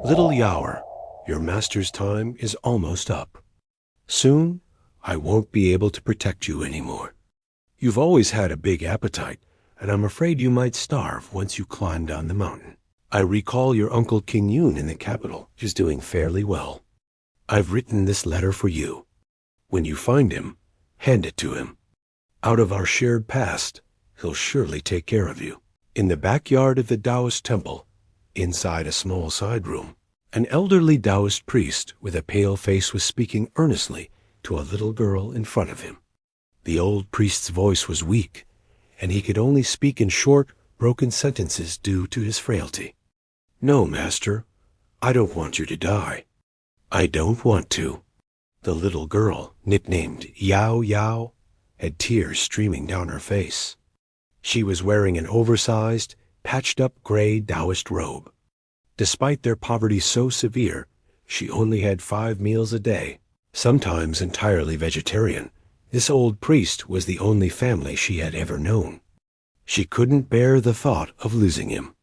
Little Yao'er, your master's time is almost up. Soon, I won't be able to protect you anymore. You've always had a big appetite, and I'm afraid you might starve once you climb down the mountain. I recall your Uncle Qingyun in the capital is doing fairly well. I've written this letter for you. When you find him, hand it to him. Out of our shared past, he'll surely take care of you. In the backyard of the Taoist temple, inside a small side room, an elderly Taoist priest with a pale face was speaking earnestly to a little girl in front of him. The old priest's voice was weak, and he could only speak in short, broken sentences due to his frailty. "No, master, I don't want you to die." "I don't want to." The little girl, nicknamed Yao'er, had tears streaming down her face. She was wearing an oversized, patched-up gray Taoist robe. Despite their poverty so severe, she only had 5 meals a day, sometimes entirely vegetarian. This old priest was the only family she had ever known. She couldn't bear the thought of losing him.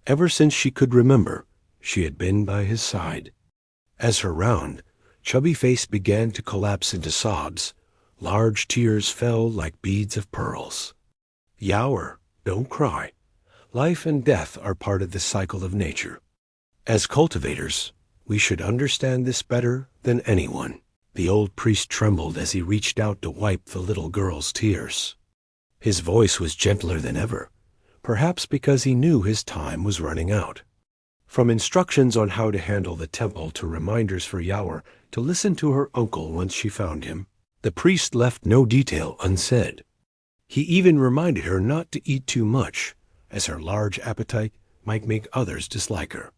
Ever since she could remember, she had been by his side. As her round, chubby face began to collapse into sobs, large tears fell like beads of pearls. "Yao'er, don't cry. Life and death are part of the cycle of nature. As cultivators, we should understand this better than anyone." The old priest trembled as he reached out to wipe the little girl's tears. His voice was gentler than ever, perhaps because he knew his time was running out. From instructions on how to handle the temple to reminders for Yao'er to listen to her uncle once she found him, the priest left no detail unsaid. He even reminded her not to eat too much, as her large appetite might make others dislike her.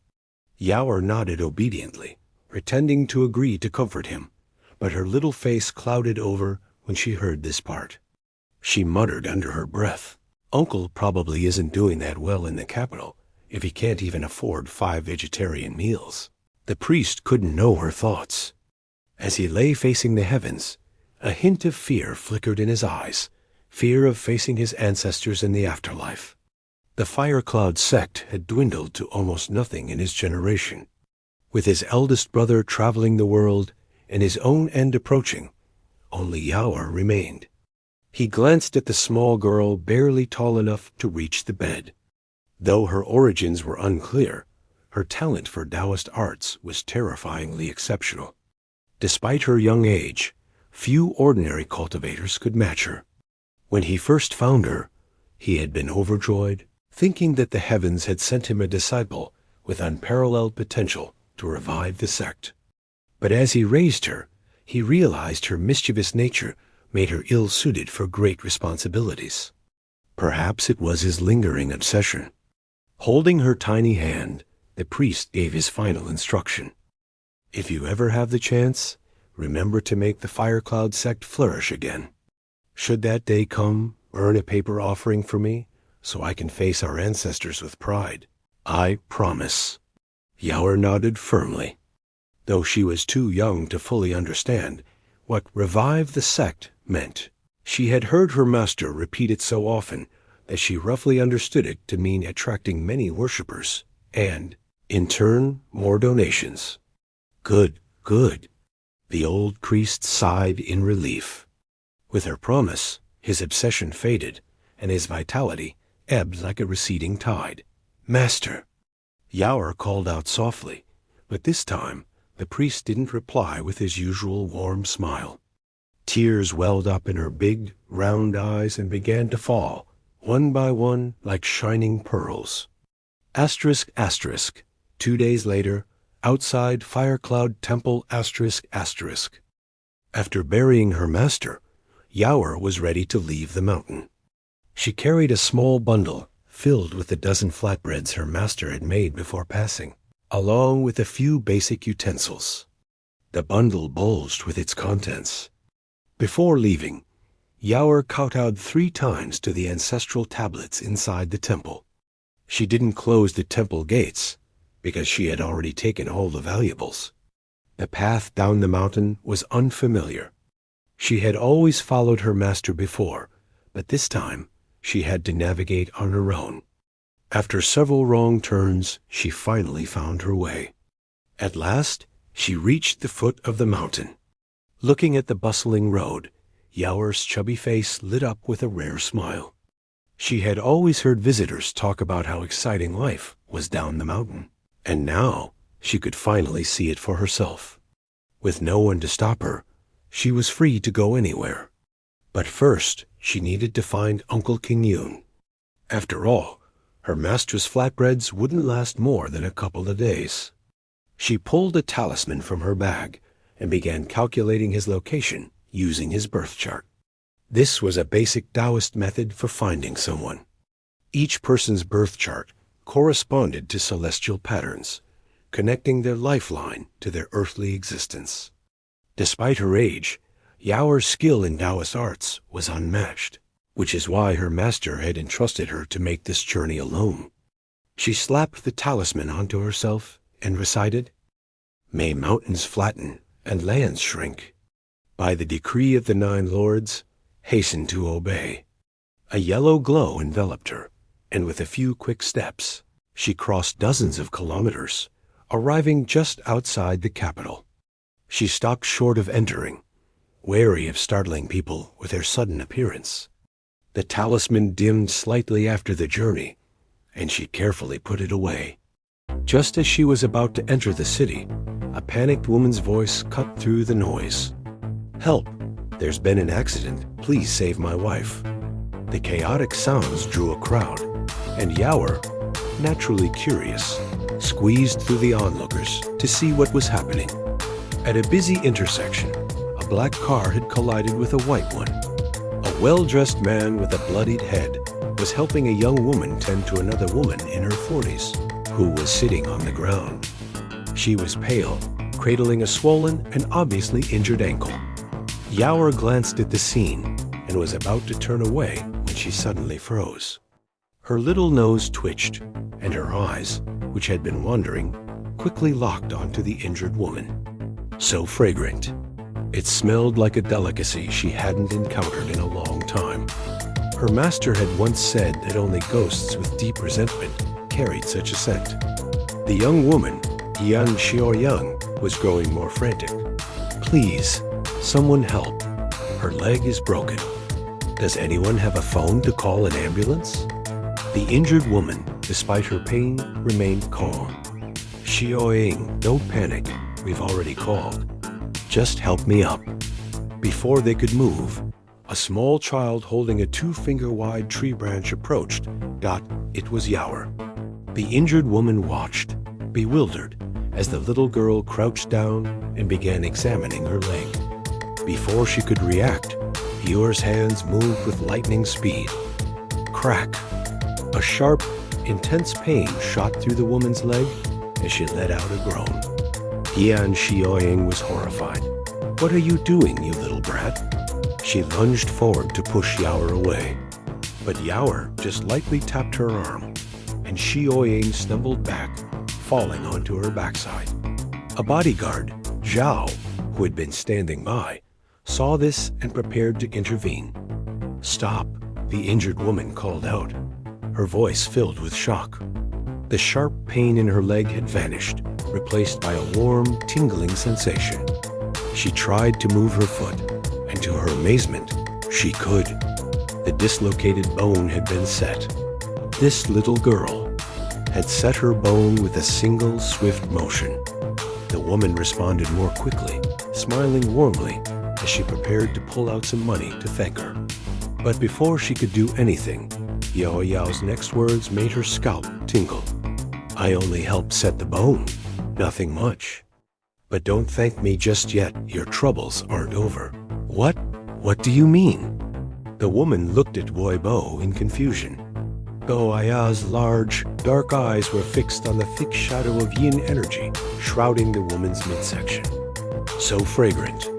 Yao'er nodded obediently, pretending to agree to comfort him, but her little face clouded over when she heard this part. She muttered under her breath, "Uncle probably isn't doing that well in the capital, if he can't even afford 5 vegetarian meals." The priest couldn't know her thoughts. As he lay facing the heavens, a hint of fear flickered in his eyes, fear of facing his ancestors in the afterlife. The Firecloud sect had dwindled to almost nothing in his generation. With his eldest brother traveling the world and his own end approaching, only Yao'er remained. He glanced at the small girl barely tall enough to reach the bed. Though her origins were unclear, her talent for Taoist arts was terrifyingly exceptional. Despite her young age, few ordinary cultivators could match her. When he first found her, he had been overjoyed, thinking that the heavens had sent him a disciple with unparalleled potential to revive the sect. But as he raised her, he realized her mischievous nature made her ill-suited for great responsibilities. Perhaps it was his lingering obsession. Holding her tiny hand, the priest gave his final instruction. "If you ever have the chance, remember to make the Firecloud sect flourish again. Should that day come, earn a paper offering for me, so I can face our ancestors with pride. I promise." Yao'er nodded firmly. Though she was too young to fully understand what "revive the sect" meant, she had heard her master repeat it so often that she roughly understood it to mean attracting many worshippers and, in turn, more donations. Good, good. The old priest sighed in relief. With her promise, his obsession faded, and his vitality ebbed like a receding tide. "Master!" Yao'er called out softly, but this time the priest didn't reply with his usual warm smile. Tears welled up in her big, round eyes and began to fall, one by one, like shining pearls. Asterisk, asterisk. 2 days later, outside Firecloud Temple, asterisk, asterisk. After burying her master, Yao'er was ready to leave the mountain. She carried a small bundle filled with the dozen flatbreads her master had made before passing, along with a few basic utensils. The bundle bulged with its contents. Before leaving, Yao'er kowtowed 3 times to the ancestral tablets inside the temple. She didn't close the temple gates, because she had already taken all the valuables. The path down the mountain was unfamiliar. She had always followed her master before, but this time she had to navigate on her own. After several wrong turns, she finally found her way. At last, she reached the foot of the mountain. Looking at the bustling road, Yao'er's chubby face lit up with a rare smile. She had always heard visitors talk about how exciting life was down the mountain, and now she could finally see it for herself. With no one to stop her, she was free to go anywhere. But first, she needed to find Uncle Qingyun. After all, her master's flatbreads wouldn't last more than a couple of days. She pulled a talisman from her bag and began calculating his location using his birth chart. This was a basic Taoist method for finding someone. Each person's birth chart corresponded to celestial patterns, connecting their lifeline to their earthly existence. Despite her age, Yao'er's skill in Taoist arts was unmatched, which is why her master had entrusted her to make this journey alone. She slapped the talisman onto herself and recited, "May mountains flatten and lands shrink. By the decree of the 9 lords, hasten to obey." A yellow glow enveloped her, and with a few quick steps, she crossed dozens of kilometers, arriving just outside the capital. She stopped short of entering, wary of startling people with her sudden appearance. The talisman dimmed slightly after the journey, and she carefully put it away. Just as she was about to enter the city, a panicked woman's voice cut through the noise. "Help! There's been an accident. Please save my wife." The chaotic sounds drew a crowd, and Yao'er, naturally curious, squeezed through the onlookers to see what was happening. At a busy intersection, a black car had collided with a white one. A well-dressed man with a bloodied head was helping a young woman tend to another woman in her 40s, who was sitting on the ground. She was pale, cradling a swollen and obviously injured ankle. Yao'er glanced at the scene and was about to turn away when she suddenly froze. Her little nose twitched, and her eyes, which had been wandering, quickly locked onto the injured woman. So fragrant. It smelled like a delicacy she hadn't encountered in a long time. Her master had once said that only ghosts with deep resentment carried such a scent. The young woman, Xiao'er, was growing more frantic. "Please, someone help. Her leg is broken. Does anyone have a phone to call an ambulance?" The injured woman, despite her pain, remained calm. "Xiao'er, don't panic. We've already called. Just help me up." Before they could move, a small child holding a 2-finger-wide tree branch approached. It was Yao'er. The injured woman watched, bewildered, as the little girl crouched down and began examining her leg. Before she could react, Yao'er's hands moved with lightning speed. Crack! A sharp, intense pain shot through the woman's leg as she let out a groan. Xiao'er was horrified. "What are you doing, you little brat?" She lunged forward to push Yao'er away. But Yao'er just lightly tapped her arm, and Xiao'er stumbled back, falling onto her backside. A bodyguard, Zhao, who had been standing by, saw this and prepared to intervene. "Stop," the injured woman called out, her voice filled with shock. The sharp pain in her leg had vanished, replaced by a warm, tingling sensation. She tried to move her foot, and to her amazement, she could. The dislocated bone had been set. This little girl had set her bone with a single swift motion. The woman responded more quickly, smiling warmly as she prepared to pull out some money to thank her. But before she could do anything, Yao'er's next words made her scalp tingle. "I only helped set the bone, nothing much. But don't thank me just yet, your troubles aren't over." "What? What do you mean?" The woman looked at Weibo in confusion. Yao'er's large, dark eyes were fixed on the thick shadow of yin energy shrouding the woman's midsection. So fragrant.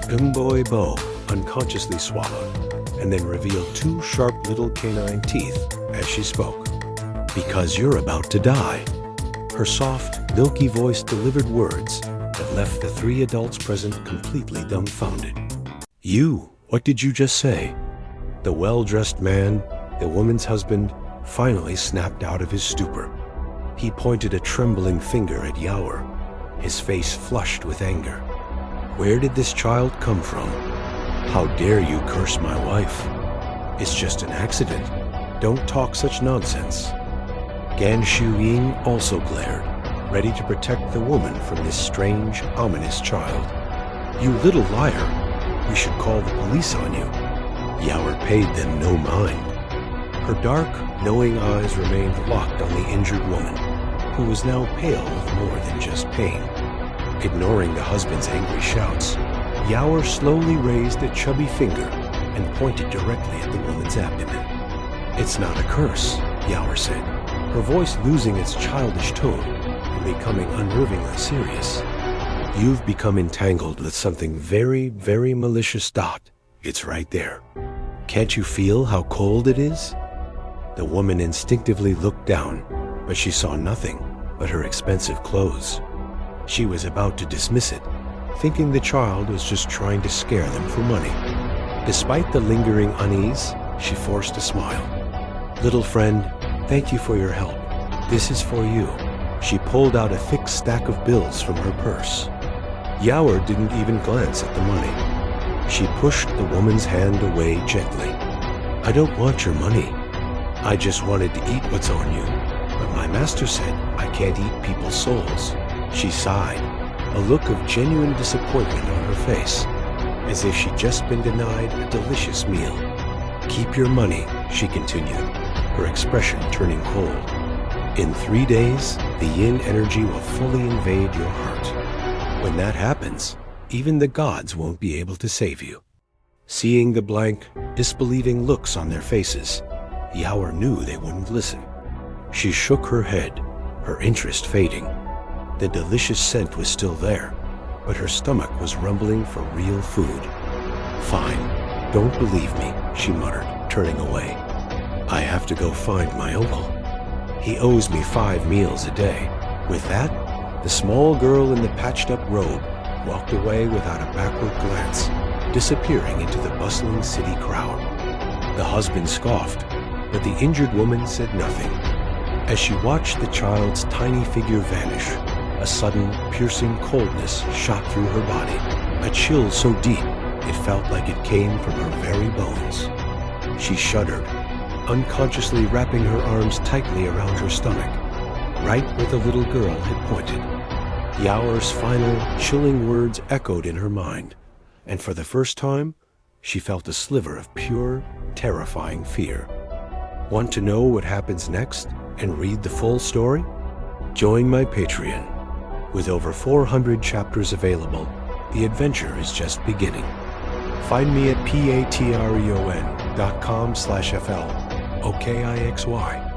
Weibo unconsciously swallowed, and then revealed 2 sharp little canine teeth as she spoke. "Because you're about to die." Her soft, milky voice delivered words that left the 3 adults present completely dumbfounded. What did you just say?" The well-dressed man, the woman's husband, finally snapped out of his stupor. He pointed a trembling finger at Yao'er. his face flushed with anger. Where did this child come from? How dare you curse my wife? It's just an accident. Don't talk such nonsense. Gan Shuying also glared, ready to protect the woman from this strange, ominous child. You little liar! We should call the police on you. Yao'er paid them no mind. Her dark, knowing eyes remained locked on the injured woman, who was now pale with more than just pain. Ignoring the husband's angry shouts, Yao'er slowly raised a chubby finger and pointed directly at the woman's abdomen. "It's not a curse," Yao'er said, her voice losing its childish tone and becoming unnervingly serious. "You've become entangled with something very, very malicious. It's right there. Can't you feel how cold it is?" The woman instinctively looked down, but she saw nothing but her expensive clothes. She was about to dismiss it, thinking the child was just trying to scare them for money. Despite the lingering unease, she forced a smile. "Little friend, thank you for your help. This is for you." She pulled out a thick stack of bills from her purse. Yao'er didn't even glance at the money. She pushed the woman's hand away gently. "I don't want your money. I just wanted to eat what's on you, but my master said I can't eat people's souls." She sighed, a look of genuine disappointment on her face, as if she'd just been denied a delicious meal. "Keep your money," she continued, her expression turning cold. "In 3 days, the yin energy will fully invade your heart. When that happens, even the gods won't be able to save you." Seeing the blank, disbelieving looks on their faces, Yao'er knew they wouldn't listen. She shook her head, her interest fading. The delicious scent was still there, but her stomach was rumbling for real food. "Fine, don't believe me," she muttered, turning away. "I have to go find my uncle. He owes me 5 meals a day." With that, the small girl in the patched-up robe walked away without a backward glance, disappearing into the bustling city crowd. The husband scoffed, but the injured woman said nothing. As she watched the child's tiny figure vanish, a sudden, piercing coldness shot through her body, a chill so deep it felt like it came from her very bones. She shuddered, unconsciously wrapping her arms tightly around her stomach, right where the little girl had pointed. Yao'er's final, chilling words echoed in her mind, and for the first time, she felt a sliver of pure, terrifying fear. Want to know what happens next and read the full story? Join my Patreon. With over 400 chapters available, the adventure is just beginning. Find me at patreon.com/FL OKIXY.